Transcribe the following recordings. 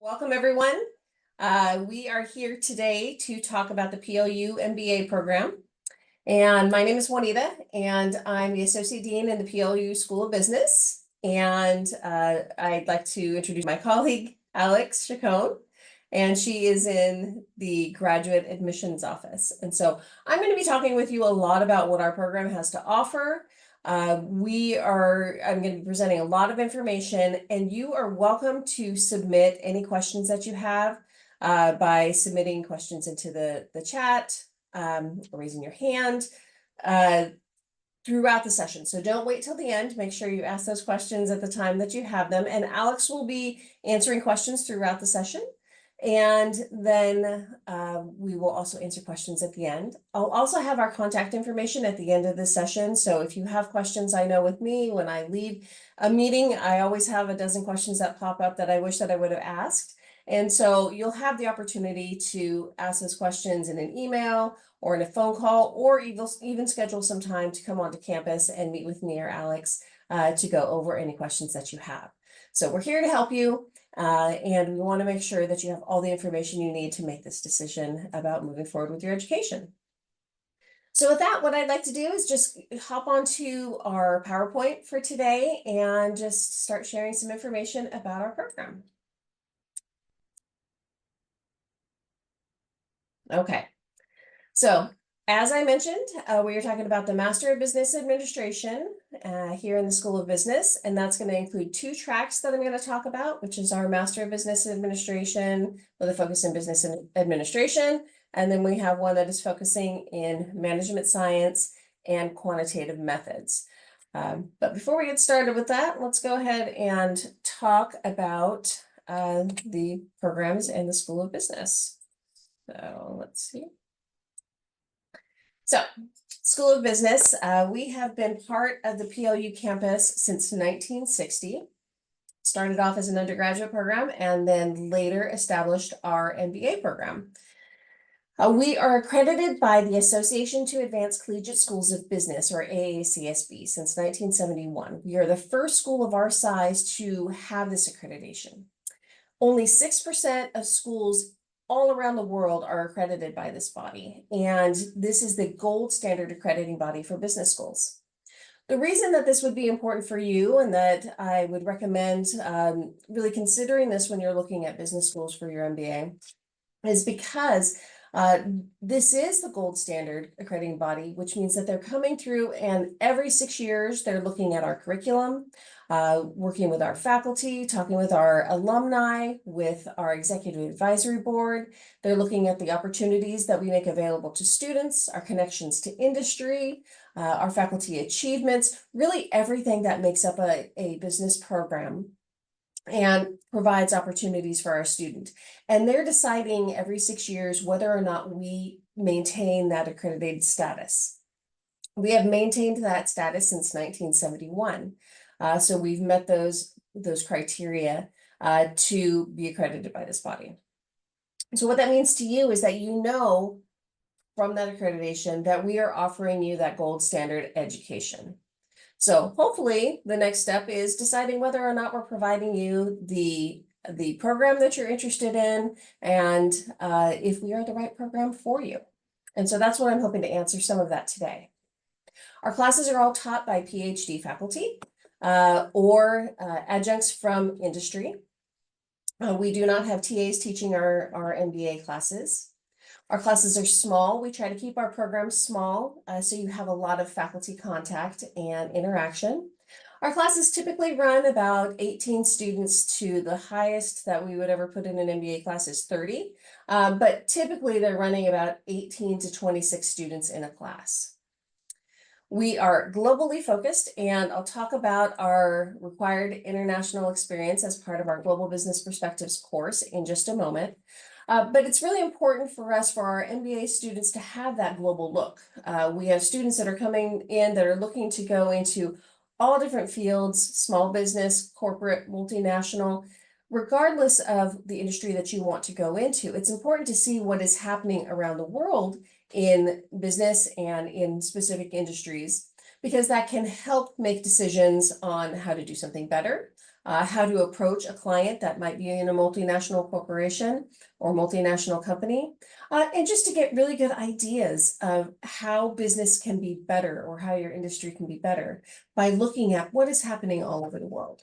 Welcome, everyone. We are here today to talk about the PLU MBA program. And my name is Juanita, and I'm the Associate Dean in the PLU School of Business. And I'd like to introduce my colleague, Alex Chacon, and she is in the Graduate Admissions Office. And so I'm going to be talking with you a lot about what our program has to offer. I'm going to be presenting a lot of information, and you are welcome to submit any questions that you have by submitting questions into the chat, or raising your hand throughout the session. So don't wait till the end. Make sure you ask those questions at the time that you have them. And Alex will be answering questions throughout the session. And then we will also answer questions at the end. I'll also have our contact information at the end of the session. So if you have questions, I know with me, when I leave a meeting, I always have a dozen questions that pop up that I wish that I would have asked. And so you'll have the opportunity to ask those questions in an email or in a phone call, or even schedule some time to come onto campus and meet with me or Alex to go over any questions that you have. So we're here to help you. And we want to make sure that you have all the information you need to make this decision about moving forward with your education. So with that, what I'd like to do is just hop onto our PowerPoint for today and just start sharing some information about our program. Okay, so as I mentioned, we are talking about the Master of Business Administration here in the School of Business, and that's going to include two tracks that I'm going to talk about, which is our Master of Business Administration with a focus in business administration, and then we have one that is focusing in management science and quantitative methods. But before we get started with that, let's go ahead and talk about the programs in the School of Business. So let's see. So, School of Business, we have been part of the PLU campus since 1960. Started off as an undergraduate program and then later established our MBA program. We are accredited by the Association to Advance Collegiate Schools of Business, or AACSB, since 1971. We are the first school of our size to have this accreditation. Only 6% of schools all around the world are accredited by this body, and this is the gold standard accrediting body for business schools. The reason that this would be important for you and that I would recommend really considering this when you're looking at business schools for your MBA is because this is the gold standard accrediting body, which means that they're coming through and every 6 years they're looking at our curriculum, working with our faculty, talking with our alumni, with our executive advisory board. They're looking at the opportunities that we make available to students, our connections to industry, our faculty achievements, really everything that makes up a business program and provides opportunities for our student. And they're deciding every 6 years whether or not we maintain that accredited status. We have maintained that status since 1971. So we've met those criteria to be accredited by this body. So what that means to you is that you know from that accreditation that we are offering you that gold standard education. So hopefully the next step is deciding whether or not we're providing you the program that you're interested in and if we are the right program for you. And so that's what I'm hoping to answer some of that today. Our classes are all taught by PhD faculty or adjuncts from industry. We do not have TAs teaching our MBA classes. Our classes are small. We try to keep our programs small, so you have a lot of faculty contact and interaction. Our classes typically run about 18 students to the highest that we would ever put in an MBA class is 30, but typically they're running about 18 to 26 students in a class. We are globally focused, and I'll talk about our required international experience as part of our Global Business Perspectives course in just a moment. But it's really important for us, for our MBA students, to have that global look. We have students that are coming in that are looking to go into all different fields, small business, corporate, multinational, regardless of the industry that you want to go into. It's important to see what is happening around the world in business and in specific industries, because that can help make decisions on how to do something better, how to approach a client that might be in a multinational corporation or multinational company, and just to get really good ideas of how business can be better or how your industry can be better by looking at what is happening all over the world.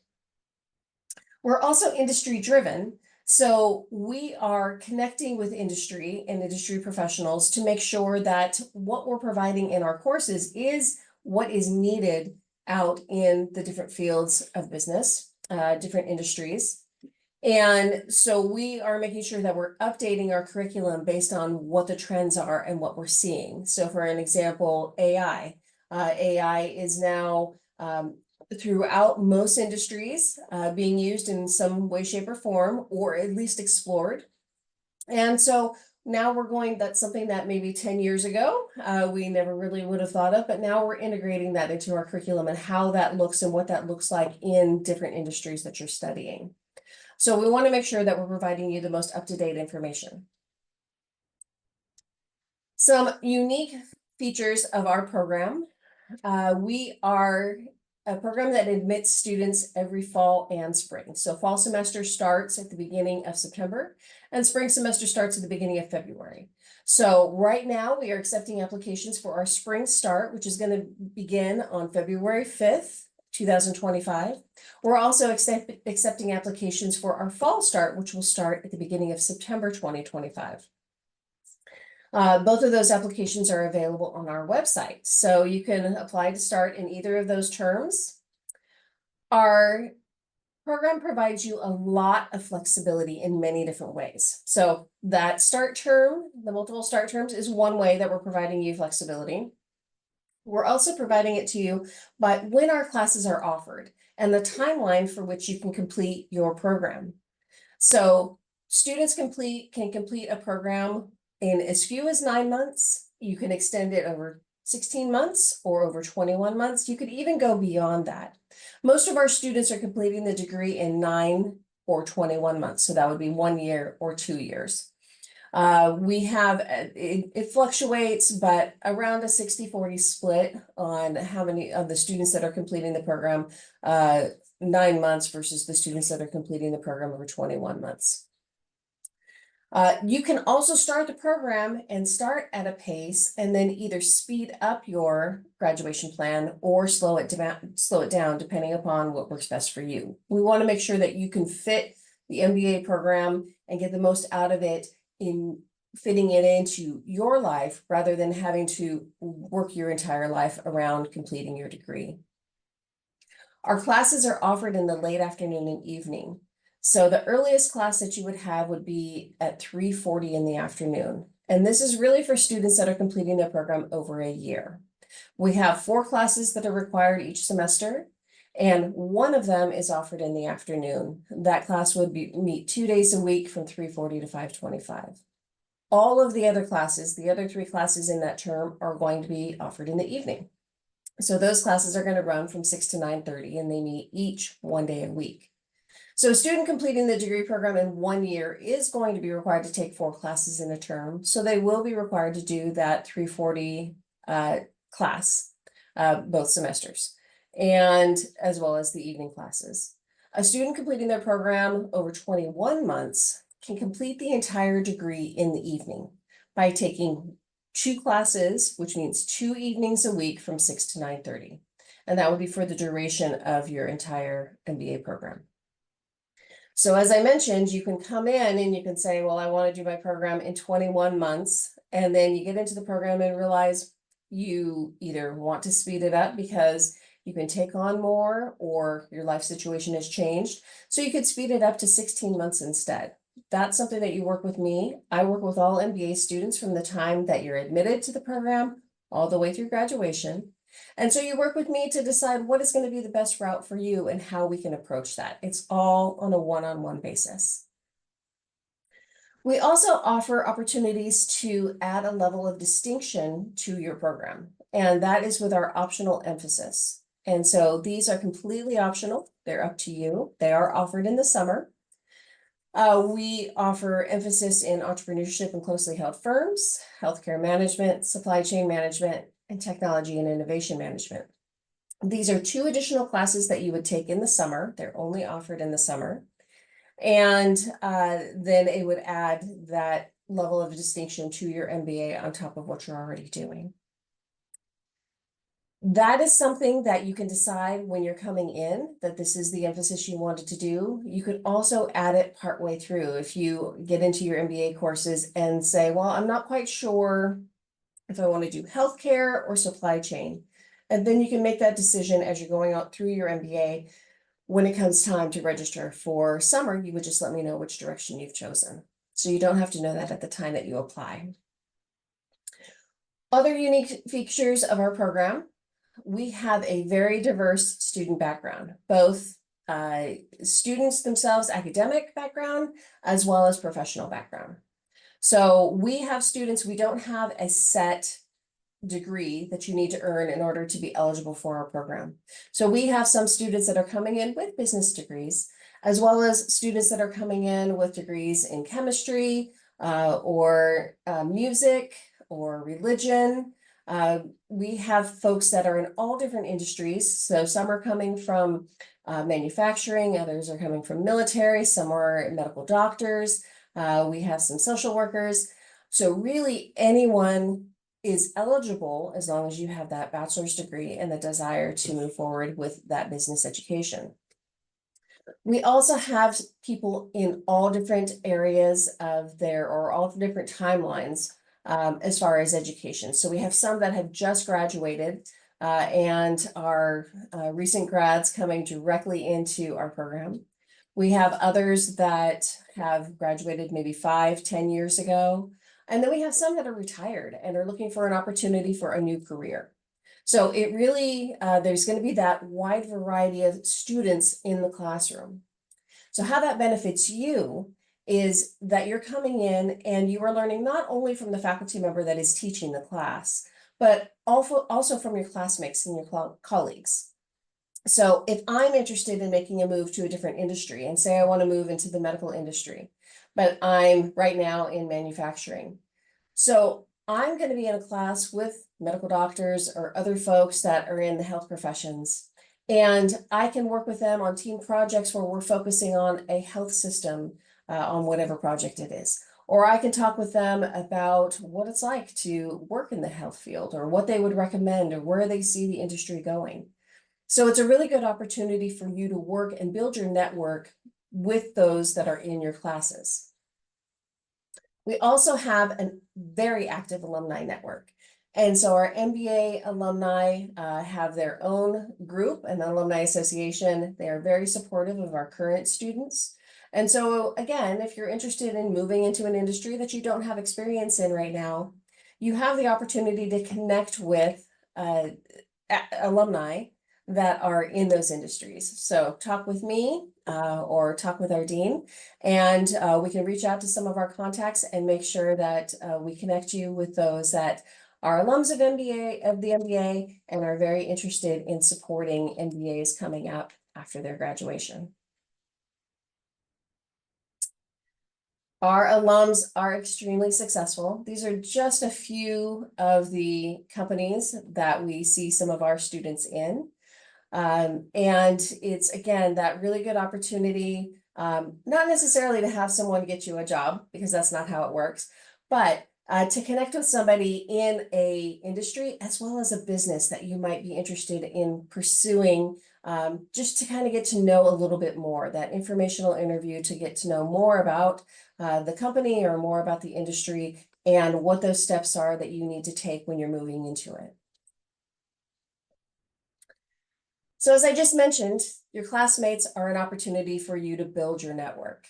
We're also industry driven. So we are connecting with industry and industry professionals to make sure that what we're providing in our courses is what is needed out in the different fields of business, different industries. And so we are making sure that we're updating our curriculum based on what the trends are and what we're seeing. So for an example, AI. AI is now throughout most industries, being used in some way, shape, or form, or at least explored. And so now that's something that maybe 10 years ago, we never really would have thought of, but now we're integrating that into our curriculum and how that looks and what that looks like in different industries that you're studying. So we want to make sure that we're providing you the most up-to-date information. Some unique features of our program. We are a program that admits students every fall and spring. So fall semester starts at the beginning of September and spring semester starts at the beginning of February. So right now we are accepting applications for our spring start, which is going to begin on February 5th, 2025. We're also accepting applications for our fall start, which will start at the beginning of September 2025. Both of those applications are available on our website, so you can apply to start in either of those terms. Our program provides you a lot of flexibility in many different ways. So that start term, the multiple start terms, is one way that we're providing you flexibility. We're also providing it to you by when our classes are offered and the timeline for which you can complete your program. So students can complete a program in as few as 9 months. You can extend it over 16 months or over 21 months. You could even go beyond that. Most of our students are completing the degree in 9 or 21 months. So that would be 1 year or 2 years. We have, it fluctuates, but around a 60-40 split on how many of the students that are completing the program 9 months versus the students that are completing the program over 21 months. You can also start the program and start at a pace and then either speed up your graduation plan or slow it down depending upon what works best for you. We want to make sure that you can fit the MBA program and get the most out of it in fitting it into your life rather than having to work your entire life around completing your degree. Our classes are offered in the late afternoon and evening. So the earliest class that you would have would be at 3:40 in the afternoon. And this is really for students that are completing their program over a year. We have 4 classes that are required each semester, and one of them is offered in the afternoon. That class would meet 2 days a week from 3:40 to 5:25. All of the other classes, the other 3 classes in that term, are going to be offered in the evening. So those classes are going to run from 6 to 9:30, and they meet each 1 day a week. So a student completing the degree program in 1 year is going to be required to take 4 classes in a term. So they will be required to do that 3:40 class, both semesters, and as well as the evening classes. A student completing their program over 21 months can complete the entire degree in the evening by taking 2 classes, which means 2 evenings a week from 6 to 9:30. And that would be for the duration of your entire MBA program. So as I mentioned, you can come in and you can say, well, I want to do my program in 21 months. And then you get into the program and realize you either want to speed it up because you can take on more or your life situation has changed. So you could speed it up to 16 months instead. That's something that you work with me. I work with all MBA students from the time that you're admitted to the program all the way through graduation. And so you work with me to decide what is going to be the best route for you and how we can approach that. It's all on a one-on-one basis. We also offer opportunities to add a level of distinction to your program, and that is with our optional emphasis. And so these are completely optional. They're up to you. They are offered in the summer. We offer emphasis in entrepreneurship and closely held firms, healthcare management, supply chain management, and technology and innovation management. These are 2 additional classes that you would take in the summer. They're only offered in the summer. And then it would add that level of distinction to your MBA on top of what you're already doing. That is something that you can decide when you're coming in, that this is the emphasis you wanted to do. You could also add it partway through if you get into your MBA courses and say, well, I'm not quite sure if I want to do healthcare or supply chain. And then you can make that decision as you're going out through your MBA. When it comes time to register for summer, you would just let me know which direction you've chosen. So you don't have to know that at the time that you apply. Other unique features of our program, we have a very diverse student background, both students themselves, academic background, as well as professional background. So we have students, we don't have a set degree that you need to earn in order to be eligible for our program. So we have some students that are coming in with business degrees, as well as students that are coming in with degrees in chemistry, or music, or religion. We have folks that are in all different industries. So some are coming from manufacturing, others are coming from military, some are medical doctors. We have some social workers. So really anyone is eligible as long as you have that bachelor's degree and the desire to move forward with that business education. We also have people in all different areas of or all different timelines as far as education. So we have some that have just graduated and are recent grads coming directly into our program. We have others that have graduated maybe 5-10 years ago. And then we have some that are retired and are looking for an opportunity for a new career. So it really, there's going to be that wide variety of students in the classroom. So how that benefits you is that you're coming in and you are learning not only from the faculty member that is teaching the class, but also from your classmates and your colleagues. So if I'm interested in making a move to a different industry and say I want to move into the medical industry, but I'm right now in manufacturing. So I'm going to be in a class with medical doctors or other folks that are in the health professions. And I can work with them on team projects where we're focusing on a health system on whatever project it is. Or I can talk with them about what it's like to work in the health field or what they would recommend or where they see the industry going. So it's a really good opportunity for you to work and build your network with those that are in your classes. We also have a very active alumni network. And so our MBA alumni have their own group, an alumni association. They are very supportive of our current students. And so again, if you're interested in moving into an industry that you don't have experience in right now, you have the opportunity to connect with alumni that are in those industries. So talk with me or talk with our dean, and we can reach out to some of our contacts and make sure that we connect you with those that are alums of the MBA and are very interested in supporting MBAs coming up after their graduation. Our alums are extremely successful. These are just a few of the companies that we see some of our students in. And it's, again, that really good opportunity, not necessarily to have someone get you a job, because that's not how it works, but to connect with somebody in a industry as well as a business that you might be interested in pursuing, just to kind of get to know a little bit more, that informational interview to get to know more about the company or more about the industry and what those steps are that you need to take when you're moving into it. So as I just mentioned, your classmates are an opportunity for you to build your network.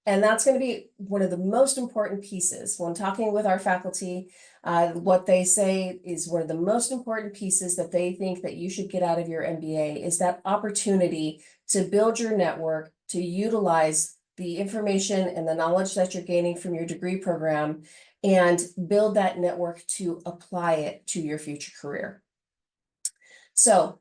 And that's going to be one of the most important pieces when talking with our faculty. What they say is one of the most important pieces that they think that you should get out of your MBA is that opportunity to build your network, to utilize the information and the knowledge that you're gaining from your degree program and build that network to apply it to your future career. So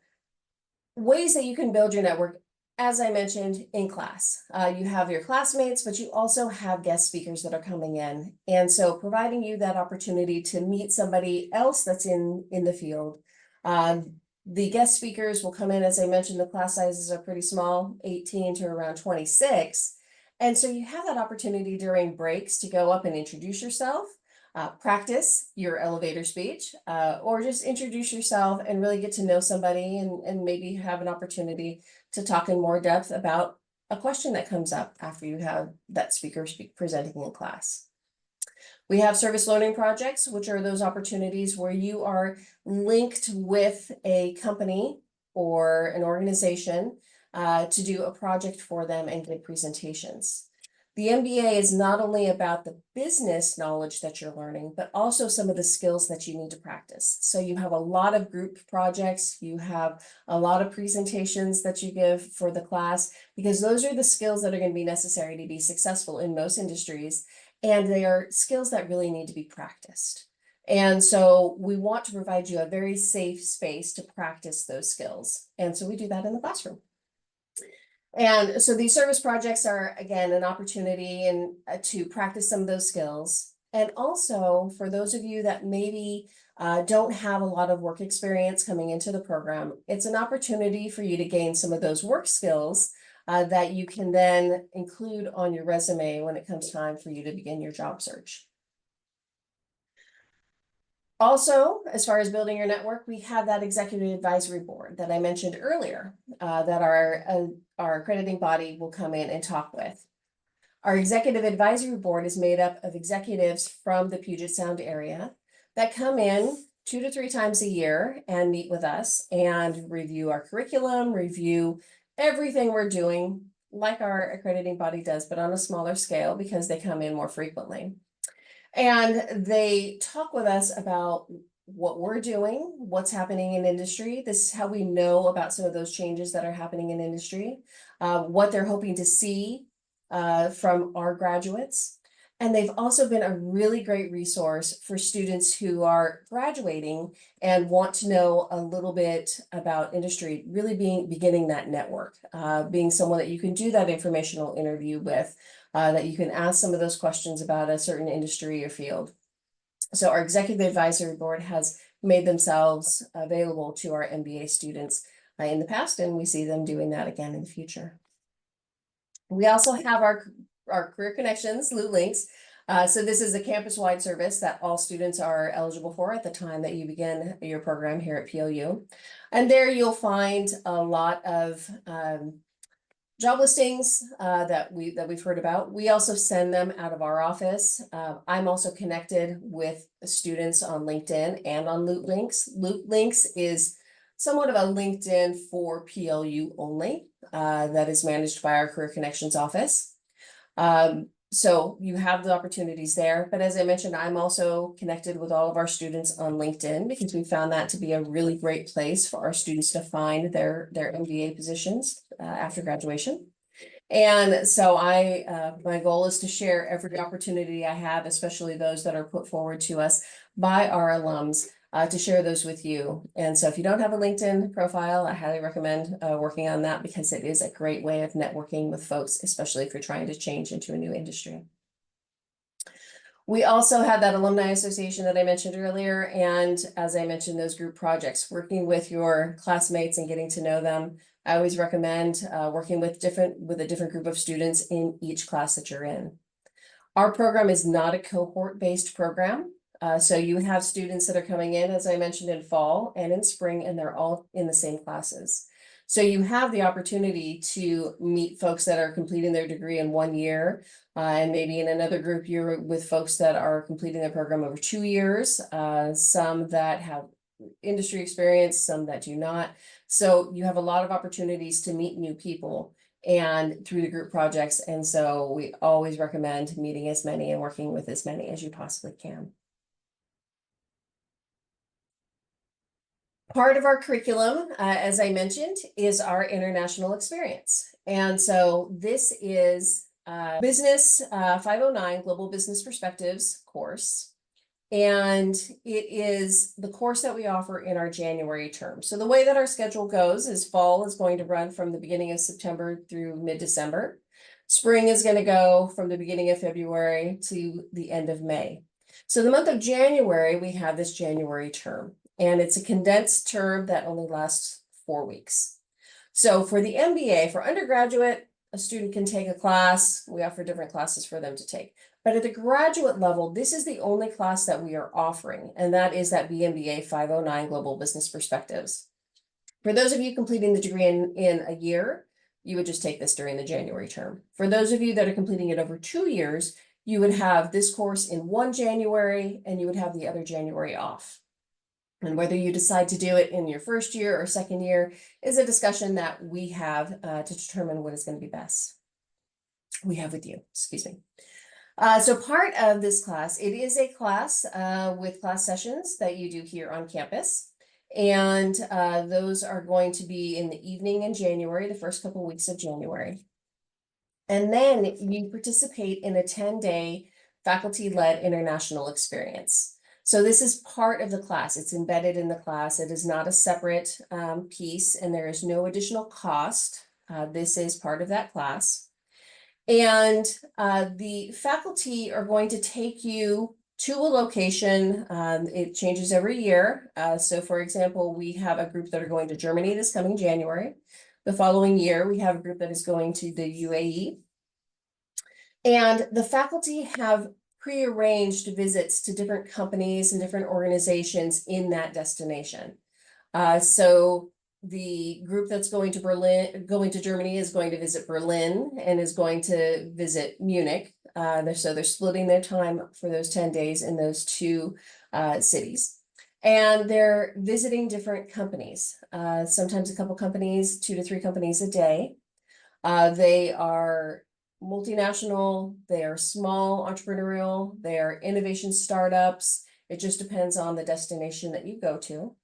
ways that you can build your network, as I mentioned, in class. You have your classmates, but you also have guest speakers that are coming in. And so providing you that opportunity to meet somebody else that's in the field, The guest speakers will come in, as I mentioned, the class sizes are pretty small, 18 to around 26. And so you have that opportunity during breaks to go up and introduce yourself, practice your elevator speech, or just introduce yourself and really get to know somebody and maybe have an opportunity to talk in more depth about a question that comes up after you have that speaker presenting in class. We have service learning projects, which are those opportunities where you are linked with a company or an organization to do a project for them and give presentations. The MBA is not only about the business knowledge that you're learning, but also some of the skills that you need to practice. So you have a lot of group projects, you have a lot of presentations that you give for the class, because those are the skills that are going to be necessary to be successful in most industries. And they are skills that really need to be practiced. And so we want to provide you a very safe space to practice those skills. And so we do that in the classroom. And so these service projects are, again, an opportunity to practice some of those skills. And also for those of you that maybe don't have a lot of work experience coming into the program, it's an opportunity for you to gain some of those work skills that you can then include on your resume when it comes time for you to begin your job search. Also, as far as building your network, we have that executive advisory board that I mentioned earlier that our accrediting body will come in and talk with. Our executive advisory board is made up of executives from the Puget Sound area that come in 2 to 3 times a year and meet with us and review our curriculum, review everything we're doing, like our accrediting body does, but on a smaller scale because they come in more frequently. And they talk with us about what we're doing, what's happening in industry. This is how we know about some of those changes that are happening in industry, what they're hoping to see from our graduates. And they've also been a really great resource for students who are graduating and want to know a little bit about industry, really beginning that network, being someone that you can do that informational interview with, that you can ask some of those questions about a certain industry or field. So our executive advisory board has made themselves available to our MBA students in the past, and we see them doing that again in the future. We also have our Career Connections, Loot Links. So this is a campus-wide service that all students are eligible for at the time that you begin your program here at PLU. And there you'll find a lot of job listings that we've heard about. We also send them out of our office. I'm also connected with students on LinkedIn and on Loot Links. Loot Links is somewhat of a LinkedIn for PLU only, that is managed by our Career Connections office. So you have the opportunities there. But as I mentioned, I'm also connected with all of our students on LinkedIn because we found that to be a really great place for our students to find their MBA positions after graduation. And so my goal is to share every opportunity I have, especially those that are put forward to us by our alums, to share those with you. And so if you don't have a LinkedIn profile, I highly recommend working on that because it is a great way of networking with folks, especially if you're trying to change into a new industry. We also have that alumni association that I mentioned earlier. And as I mentioned, those group projects, working with your classmates and getting to know them. I always recommend working with a different group of students in each class that you're in. Our program is not a cohort-based program. So you have students that are coming in, as I mentioned, in fall and in spring, and they're all in the same classes. So you have the opportunity to meet folks that are completing their degree in 1 year, and maybe in another group you're with folks that are completing their program over 2 years, some that have industry experience, some that do not. So you have a lot of opportunities to meet new people and through the group projects. And so we always recommend meeting as many and working with as many as you possibly can. Part of our curriculum, as I mentioned, is our international experience. And so this is Business 509 Global Business Perspectives course. And it is the course that we offer in our January term. So the way that our schedule goes is fall is going to run from the beginning of September through mid-December. Spring is going to go from the beginning of February to the end of May. So the month of January, we have this January term. and it's a condensed term that only lasts 4 weeks. So for the MBA, for undergraduate, a student can take a class. We offer different classes for them to take. But at the graduate level, this is the only class that we are offering, and that is that BMBA 509 Global Business Perspectives. For those of you completing the degree in a year, you would just take this during the January term. For those of you that are completing it over 2 years, you would have this course in one January and you would have the other January off. And whether you decide to do it in your first year or second year is a discussion that we have to determine what is going to be best. We have with you, excuse me. So part of this class, it is a class with class sessions that you do here on campus. And those are going to be in the evening in January, the first couple weeks of January. And then you participate in a 10-day faculty-led international experience. So this is part of the class. It's embedded in the class. It is not a separate piece, and there is no additional cost. This is part of that class. And the faculty are going to take you to a location. It changes every year. So for example, we have a group that are going to Germany this coming January. The following year, we have a group that is going to the UAE. And the faculty have prearranged visits to different companies and different organizations in that destination. So the group that's going to Germany is going to visit Berlin and is going to visit Munich. So they're splitting their time for those 10 days in those two cities. And they're visiting different companies, sometimes a couple companies, 2 to 3 companies a day. They are multinational, they are small entrepreneurial, they are innovation startups. It just depends on the destination that you go to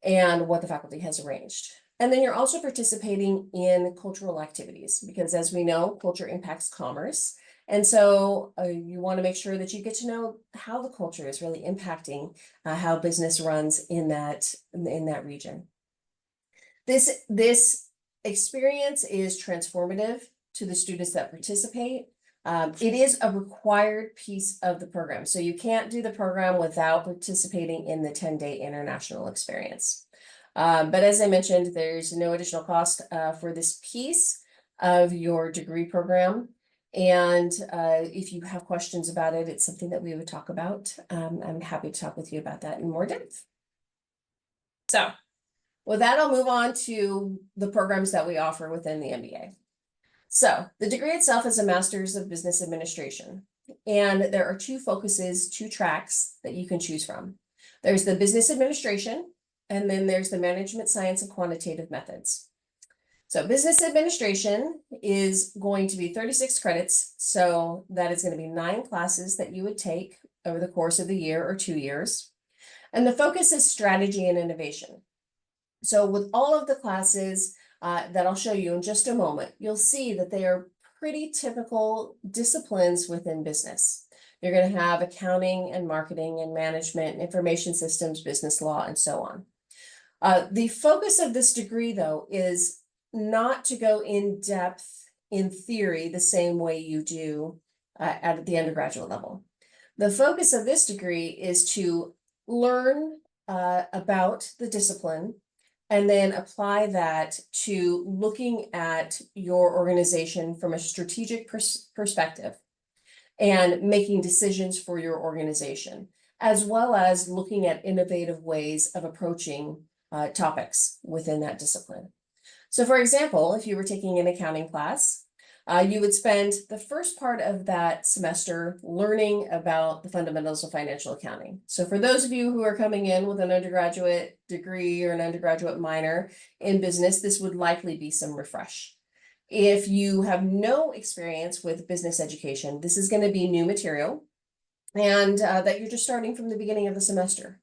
and what the faculty has arranged. And then you're also participating in cultural activities because, as we know, culture impacts commerce. And so you want to make sure that you get to know how the culture is really impacting how business runs in that region. This experience is transformative to the students that participate. It is a required piece of the program. So you can't do the program without participating in the 10-day international experience. But as I mentioned, there's no additional cost for this piece of your degree program. And if you have questions about it, it's something that we would talk about. I'm happy to talk with you about that in more depth. So with that, I'll move on to the programs that we offer within the MBA. So the degree itself is a Master's of Business Administration, and there are 2 focuses, 2 tracks that you can choose from. There's the Business Administration, and then there's the Management Science and Quantitative Methods. So Business Administration is going to be 36 credits, so that is going to be 9 classes that you would take over the course of the year or 2 years. And the focus is strategy and innovation. So with all of the classes that I'll show you in just a moment, you'll see that they are pretty typical disciplines within business. You're going to have accounting and marketing and management, information systems, business law, and so on. The focus of this degree, though, is not to go in depth in theory the same way you do at the undergraduate level. The focus of this degree is to learn about the discipline and then apply that to looking at your organization from a strategic perspective and making decisions for your organization, as well as looking at innovative ways of approaching topics within that discipline. So for example, if you were taking an accounting class, you would spend the first part of that semester learning about the fundamentals of financial accounting. So for those of you who are coming in with an undergraduate degree or an undergraduate minor in business, this would likely be some refresh. If you have no experience with business education, this is going to be new material and that you're just starting from the beginning of the semester.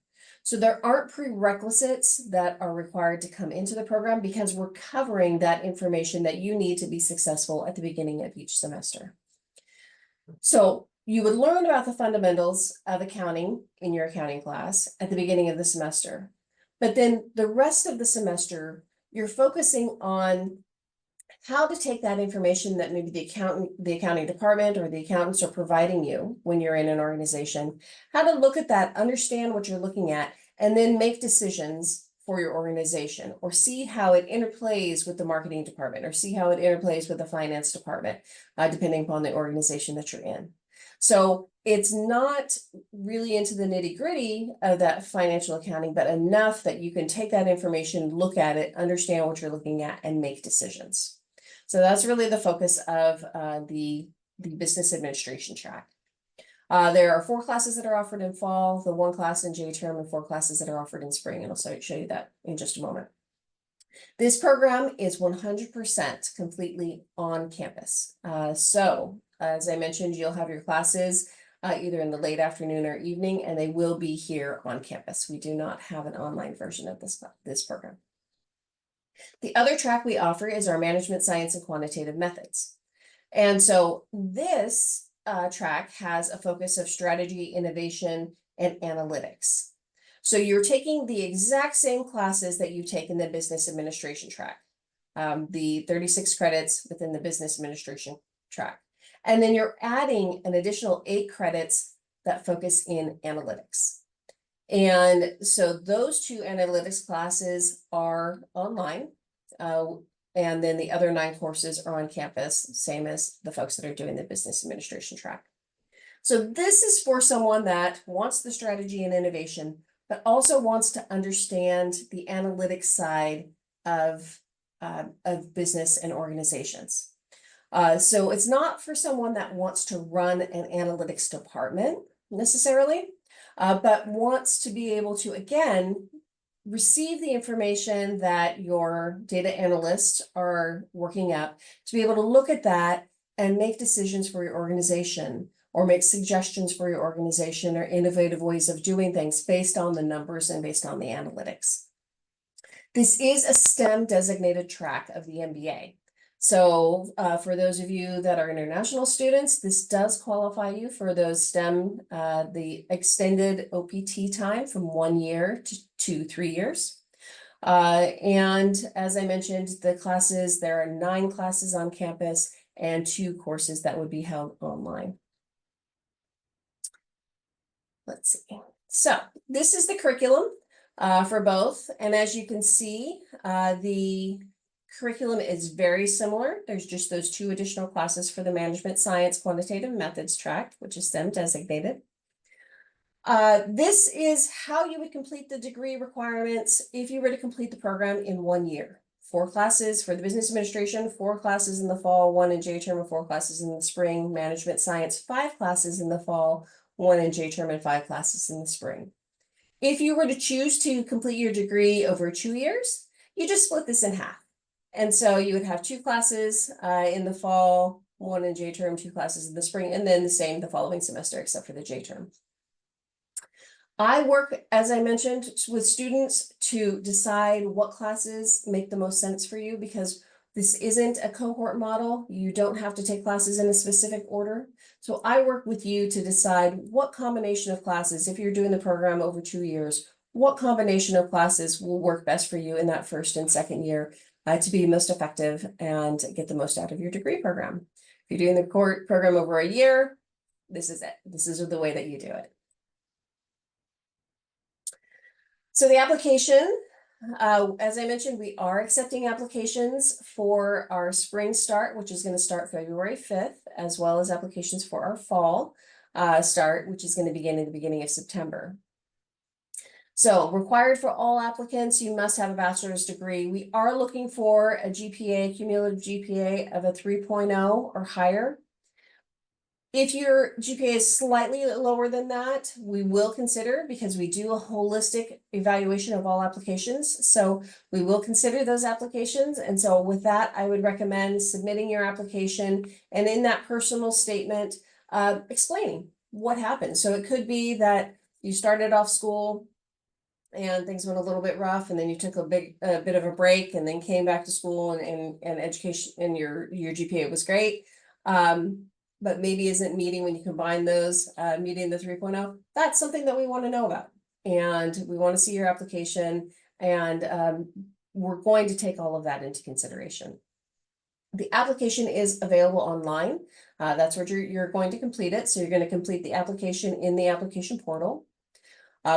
So there aren't prerequisites that are required to come into the program because we're covering that information that you need to be successful at the beginning of each semester. So you would learn about the fundamentals of accounting in your accounting class at the beginning of the semester. But then the rest of the semester, you're focusing on how to take that information that maybe the accounting department or the accountants are providing you when you're in an organization, how to look at that, understand what you're looking at, and then make decisions for your organization, or see how it interplays with the marketing department, or see how it interplays with the finance department, depending upon the organization that you're in. So it's not really into the nitty-gritty of that financial accounting, but enough that you can take that information, look at it, understand what you're looking at, and make decisions. So that's really the focus of the business administration track. There are 4 classes that are offered in fall, the 1 class in J-term, and 4 classes that are offered in spring, and I'll show you that in just a moment. This program is 100% completely on campus. So as I mentioned, you'll have your classes either in the late afternoon or evening, and they will be here on campus. We do not have an online version of this program. The other track we offer is our management science and quantitative methods. And so this track has a focus of strategy, innovation, and analytics. So you're taking the exact same classes that you take in the business administration track, the 36 credits within the business administration track. And then you're adding an additional 8 credits that focus in analytics. And so those 2 analytics classes are online. And then the other 9 courses are on campus, same as the folks that are doing the business administration track. So this is for someone that wants the strategy and innovation, but also wants to understand the analytics side of business and organizations. So it's not for someone that wants to run an analytics department necessarily, but wants to be able to, again, receive the information that your data analysts are working up, to be able to look at that and make decisions for your organization, or make suggestions for your organization, or innovative ways of doing things based on the numbers and based on the analytics. This is a STEM designated track of the MBA. So for those of you that are international students, this does qualify you for those STEM, the extended OPT time from 1 year to 3 years. And as I mentioned, the classes, there are 9 classes on campus and 2 courses that would be held online. Let's see. So this is the curriculum for both. And as you can see, the curriculum is very similar. There's just those 2 additional classes for the management science quantitative methods track, which is STEM designated. This is how you would complete the degree requirements if you were to complete the program in 1 year. 4 classes for the business administration, 4 classes in the fall, 1 in J-term, and 4 classes in the spring. Management science, 5 classes in the fall, 1 in J-term, and 5 classes in the spring. If you were to choose to complete your degree over 2 years, you just split this in half. And so you would have 2 classes in the fall, 1 in J-term, 2 classes in the spring, and then the same the following semester, except for the J-term. I work, as I mentioned, with students to decide what classes make the most sense for you, because this isn't a cohort model. You don't have to take classes in a specific order. So I work with you to decide what combination of classes, if you're doing the program over 2 years, what combination of classes will work best for you in that first and second year to be most effective and get the most out of your degree program. If you're doing the core program over a year, this is it. This is the way that you do it. So the application, as I mentioned, we are accepting applications for our spring start, which is going to start February 5th, as well as applications for our fall start, which is going to begin in the beginning of September. So required for all applicants, you must have a bachelor's degree. We are looking for a GPA, cumulative GPA of a 3.0 or higher. If your GPA is slightly lower than that, we will consider, because we do a holistic evaluation of all applications. So we will consider those applications. And so with that, I would recommend submitting your application, and in that personal statement, explaining what happened. So it could be that you started off school and things went a little bit rough, and then you took a bit of a break, and then came back to school, and education, and your GPA was great. But maybe isn't meeting when you combine those, meeting the 3.0, that's something that we want to know about. And we want to see your application, and we're going to take all of that into consideration. The application is available online. That's where you're going to complete it. So you're going to complete the application in the application portal.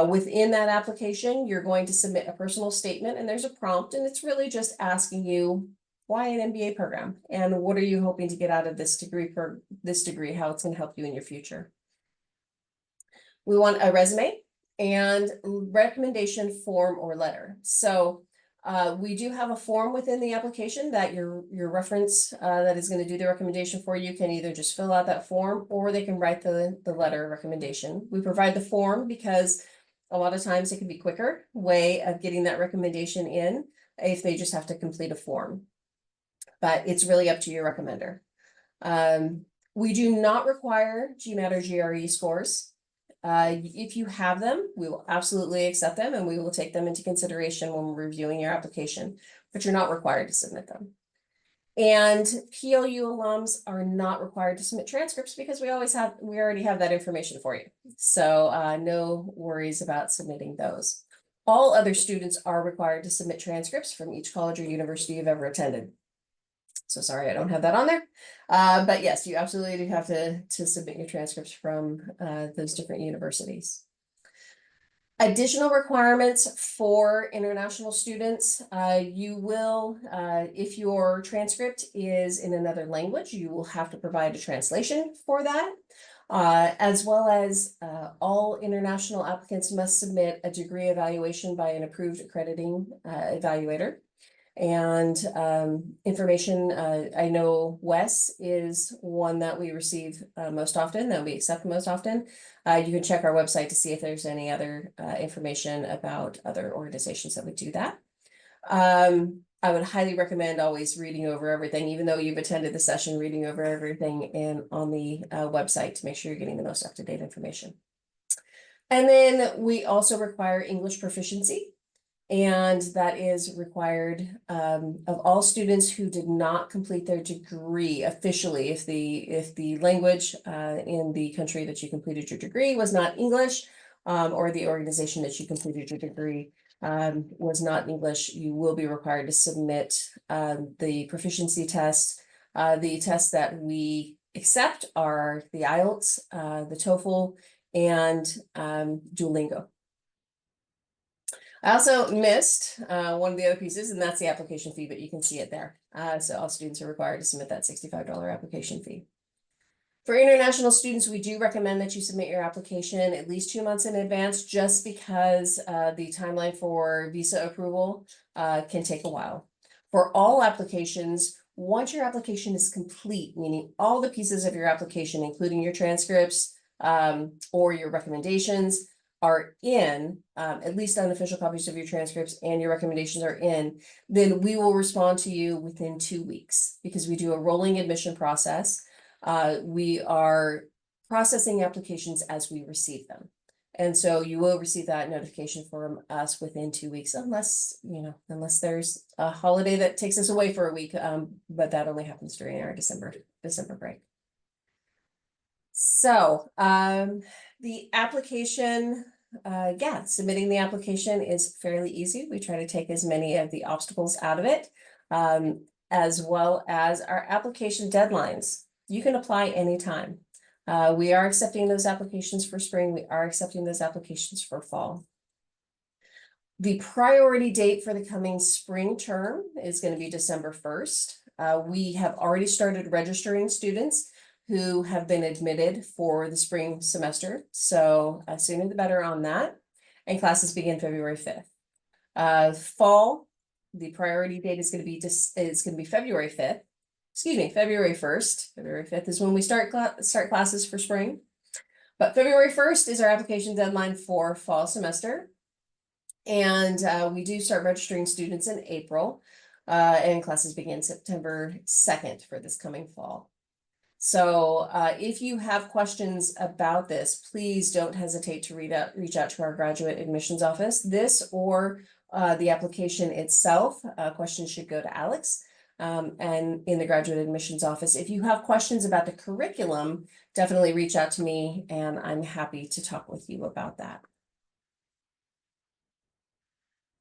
Within that application, you're going to submit a personal statement, and there's a prompt, and it's really just asking you why an MBA program and what are you hoping to get out of this degree, how it's going to help you in your future. We want a resume and recommendation form or letter. So we do have a form within the application that your reference that is going to do the recommendation for you can either just fill out that form or they can write the letter recommendation. We provide the form because a lot of times it can be quicker way of getting that recommendation in if they just have to complete a form. But it's really up to your recommender. We do not require GMAT or GRE scores. If you have them, we will absolutely accept them and we will take them into consideration when we're reviewing your application, but you're not required to submit them. And PLU alums are not required to submit transcripts because we already have that information for you. So no worries about submitting those. All other students are required to submit transcripts from each college or university you've ever attended. So sorry, I don't have that on there. But yes, you absolutely do have to submit your transcripts from those different universities. Additional requirements for international students, you will, if your transcript is in another language, you will have to provide a translation for that. As well as all international applicants must submit a degree evaluation by an approved accrediting evaluator. And information, I know WES is one that we receive most often, that we accept most often. You can check our website to see if there's any other information about other organizations that would do that. I would highly recommend always reading over everything, even though you've attended the session, reading over everything on the website to make sure you're getting the most up-to-date information. And then we also require English proficiency. And that is required of all students who did not complete their degree officially. If the language in the country that you completed your degree was not English, or the organization that you completed your degree was not English, you will be required to submit the proficiency test. The tests that we accept are the IELTS, the TOEFL, and Duolingo. I also missed one of the other pieces, and that's the application fee, but you can see it there. So all students are required to submit that $65 application fee. For international students, we do recommend that you submit your application at least 2 months in advance, just because the timeline for visa approval can take a while. For all applications, once your application is complete, meaning all the pieces of your application, including your transcripts or your recommendations, are in, at least unofficial copies of your transcripts and your recommendations are in, then we will respond to you within 2 weeks because we do a rolling admission process. We are processing applications as we receive them. And so you will receive that notification from us within 2 weeks, unless there's a holiday that takes us away for a week. But that only happens during our December break. So the application, submitting the application is fairly easy. We try to take as many of the obstacles out of it, as well as our application deadlines. You can apply anytime. We are accepting those applications for spring. We are accepting those applications for fall. The priority date for the coming spring term is going to be December 1st. We have already started registering students who have been admitted for the spring semester. So sooner the better on that. And classes begin February 5th. Fall, the priority date is going to be February 5th. Excuse me, February 1st. February 5th is when we start classes for spring. But February 1st is our application deadline for fall semester. And we do start registering students in April. And classes begin September 2nd for this coming fall. So if you have questions about this, please don't hesitate to reach out to our graduate admissions office. This or the application itself, questions should go to Alex and in the graduate admissions office. If you have questions about the curriculum, definitely reach out to me and I'm happy to talk with you about that.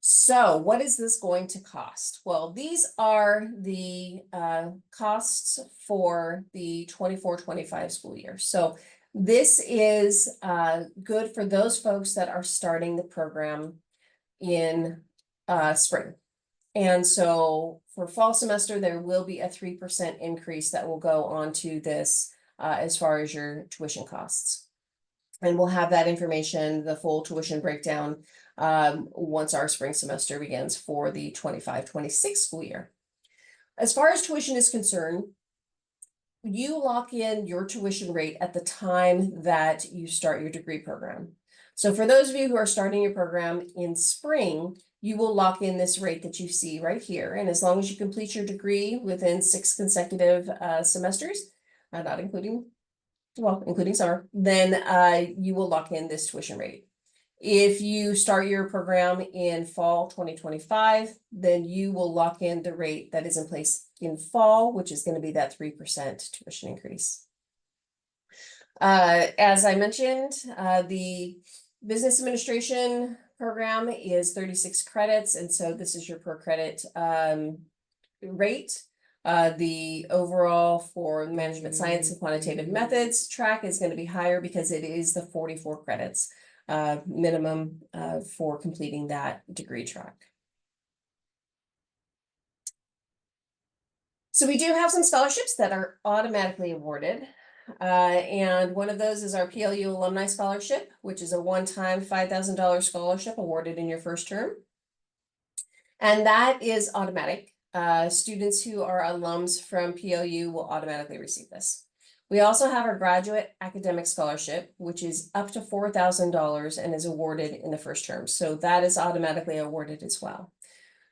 So what is this going to cost? Well, these are the costs for the 24-25 school year. So This is good for those folks that are starting the program in spring. And so for fall semester, there will be a 3% increase that will go onto this as far as your tuition costs. And we'll have that information, the full tuition breakdown, once our spring semester begins for the 25-26 school year. As far as tuition is concerned, you lock in your tuition rate at the time that you start your degree program. So for those of you who are starting your program in spring, you will lock in this rate that you see right here. And as long as you complete your degree within 6 consecutive semesters, not including, well, including summer, then you will lock in this tuition rate. If you start your program in fall 2025, then you will lock in the rate that is in place in fall, which is going to be that 3% tuition increase. As I mentioned, the business administration program is 36 credits, and so this is your per credit rate. The overall for management science and quantitative methods track is going to be higher because it is the 44 credits minimum for completing that degree track. So we do have some scholarships that are automatically awarded. And one of those is our PLU Alumni Scholarship, which is a one-time $5,000 scholarship awarded in your first term. And that is automatic. Students who are alums from PLU will automatically receive this. We also have our Graduate Academic Scholarship, which is up to $4,000 and is awarded in the first term. So that is automatically awarded as well.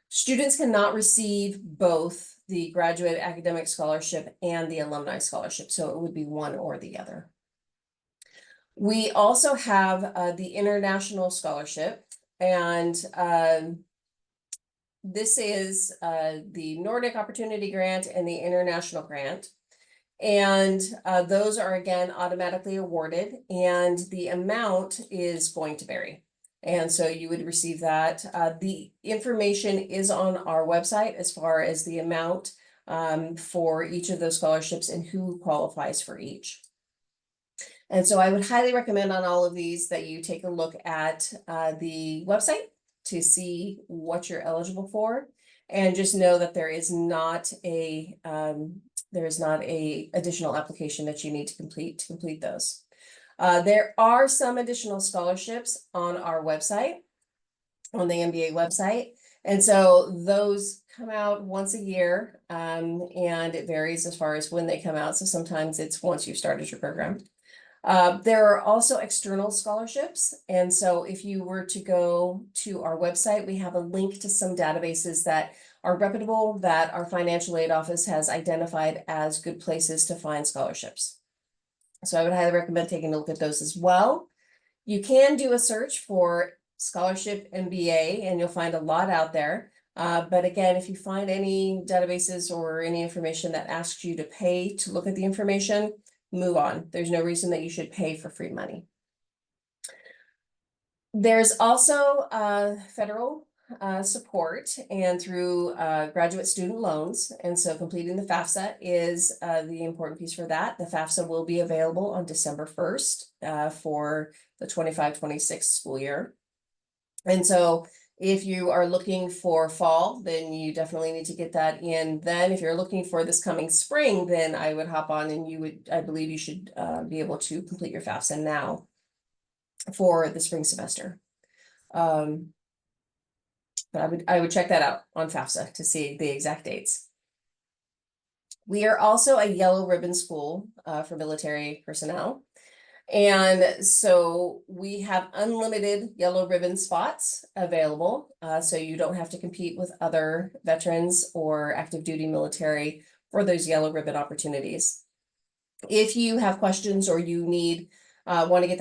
Students cannot receive both the Graduate Academic Scholarship and the Alumni Scholarship, so it would be one or the other. We also have the International Scholarship, and this is the Nordic Opportunity Grant and the International Grant. And those are again automatically awarded, and the amount is going to vary. And so you would receive that. The information is on our website as far as the amount for each of those scholarships and who qualifies for each. And so I would highly recommend on all of these that you take a look at the website to see what you're eligible for, and just know that there is not a additional application that you need to complete those. There are some additional scholarships on our website, on the MBA website. And so those come out once a year, and it varies as far as when they come out. So sometimes it's once you've started your program. There are also external scholarships. And so if you were to go to our website, we have a link to some databases that are reputable, that our financial aid office has identified as good places to find scholarships. So I would highly recommend taking a look at those as well. You can do a search for scholarship MBA and you'll find a lot out there. But again, if you find any databases or any information that asks you to pay to look at the information, move on. There's no reason that you should pay for free money. There's also federal support and through graduate student loans. And so completing the FAFSA is the important piece for that. The FAFSA will be available on December 1st for the 25-26 school year. And so if you are looking for fall, then you definitely need to get that in. Then if you're looking for this coming spring, then I would hop on and I believe you should be able to complete your FAFSA now for the spring semester. But I would check that out on FAFSA to see the exact dates. We are also a yellow ribbon school for military personnel. And so we have unlimited yellow ribbon spots available. So you don't have to compete with other veterans or active duty military for those yellow ribbon opportunities. If you have questions or you need want to get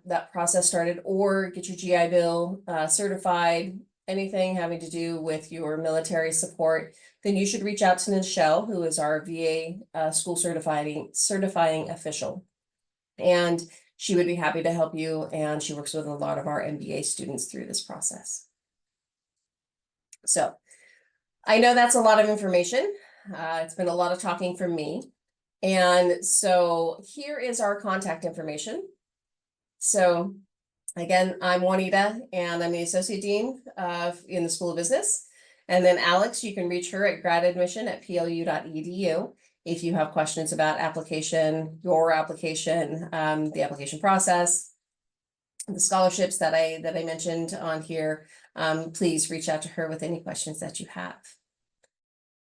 that process started or get your GI Bill certified, anything having to do with your military support, then you should reach out to Nichelle, who is our VA school certifying official. And she would be happy to help you, and she works with a lot of our MBA students through this process. So I know that's a lot of information. It's been a lot of talking from me. And so here is our contact information. So again, I'm Juanita and I'm the Associate Dean in the School of Business. And then Alex, you can reach her at gradadmission@plu.edu if you have questions about your application, the application process, the scholarships that I mentioned on here. Please reach out to her with any questions that you have.